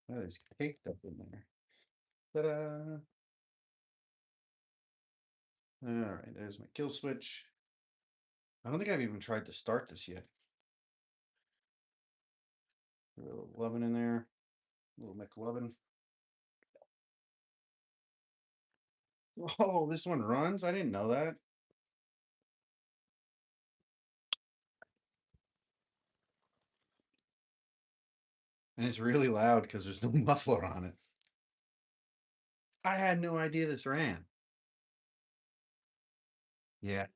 Oh, it's caked up in there. Ta-da! All right, there's my kill switch. I don't think I've even tried to start this yet. A little lovin' in there, a little McLovin. Oh, this one runs? I didn't know that. And it's really loud because there's no muffler on it. I had no idea this ran. Yeah,